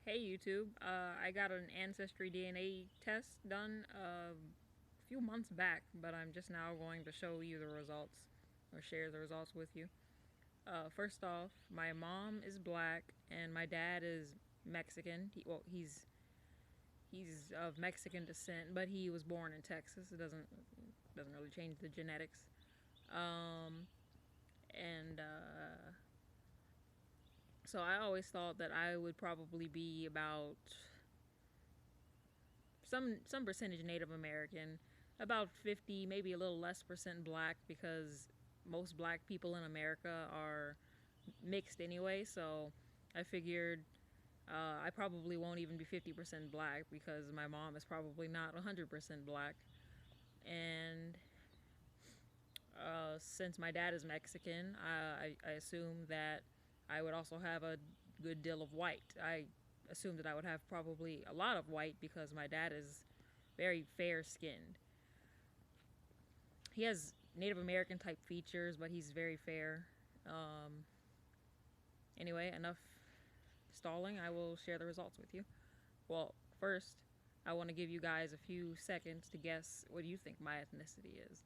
Hey YouTube, I got an Ancestry DNA test done a few months back, but I'm just now going to show you the results or share the results with you. First off, my mom is black and my dad is Mexican. He's of Mexican descent, but he was born in Texas. It doesn't really change the genetics. Um, and So I always thought that I would probably be about some percentage Native American, about 50, maybe a little less percent black because most black people in America are mixed anyway. So I figured I probably won't even be 50% black because my mom is probably not 100% black. And since my dad is Mexican, I assume that I would also have a good deal of white. I assumed that I would have probably a lot of white because my dad is very fair skinned. He has Native American type features, but he's very fair. Um, anyway, enough stalling. I will share the results with you. Well, first, I want to give you guys a few seconds to guess what you think my ethnicity is.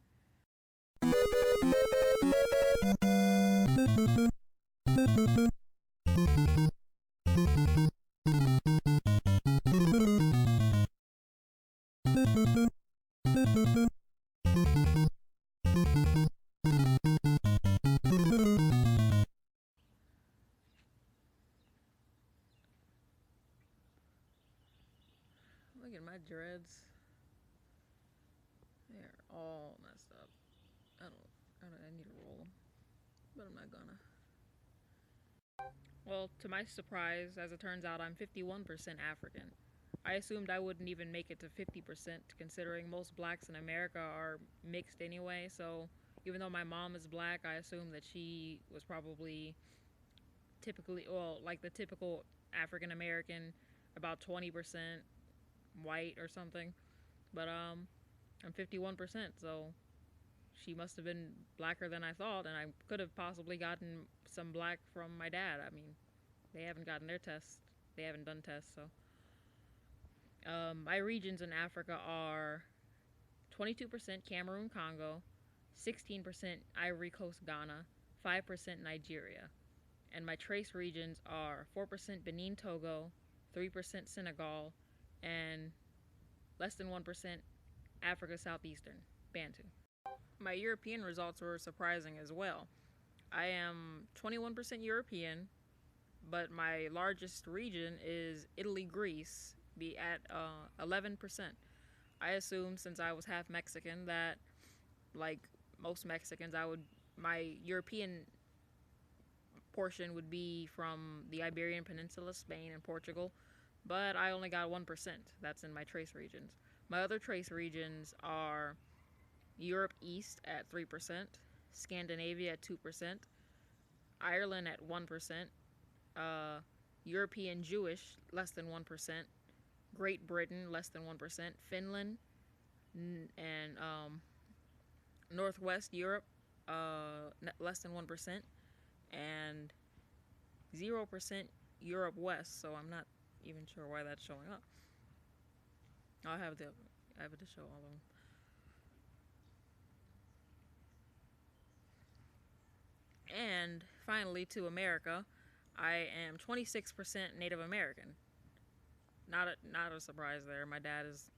Look at my dreads. They're all messed up. I need to roll them, but I'm not gonna. Well, to my surprise, as it turns out, I'm 51% African. I assumed I wouldn't even make it to 50%, considering most blacks in America are mixed anyway. So, even though my mom is black, I assumed that she was probably typically, well, like the typical African American, about 20% white or something. But, I'm 51%, so she must have been blacker than I thought, and I could have possibly gotten some black from my dad. I mean, they haven't gotten their tests. They haven't done tests, so. My regions in Africa are 22% Cameroon, Congo, 16% Ivory Coast, Ghana, 5% Nigeria. And my trace regions are 4% Benin, Togo, 3% Senegal, and less than 1% Africa Southeastern, Bantu. My European results were surprising as well. I am 21% European, but my largest region is Italy, Greece, be at 11%. I assumed since I was half Mexican that, like most Mexicans, my European portion would be from the Iberian Peninsula, Spain, and Portugal, but I only got 1%. That's in my trace regions. My other trace regions are Europe East at 3%, Scandinavia at 2%, Ireland at 1%, uh, European Jewish less than 1%, Great Britain less than 1%, Finland and Northwest Europe less than 1%, and 0% Europe West. So I'm not even sure why that's showing up. I'll have the I have it to show all of them. And finally, to America, I am 26% Native American. Not a surprise there. My dad is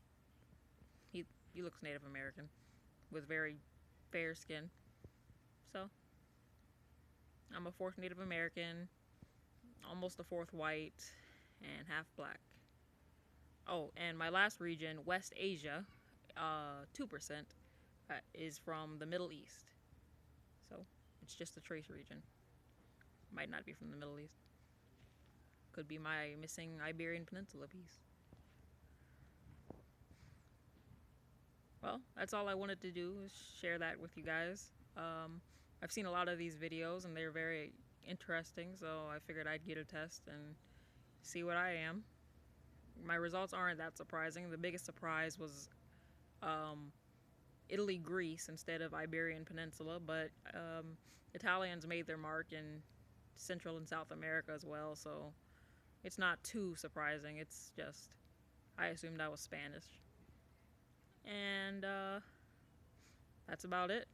he looks Native American with very fair skin. So I'm a fourth Native American, almost a fourth white, and half black. Oh, and my last region, West Asia, 2% is from the Middle East. So it's just a trace region. Might not be from the Middle East. Could be my missing Iberian Peninsula piece. Well, that's all I wanted to do is share that with you guys. I've seen a lot of these videos and they're very interesting, so I figured I'd get a test and see what I am. My results aren't that surprising. The biggest surprise was um, Italy, Greece instead of Iberian Peninsula, but Italians made their mark in Central and South America as well, so It's not too surprising. It's just I assumed I was Spanish. And that's about it.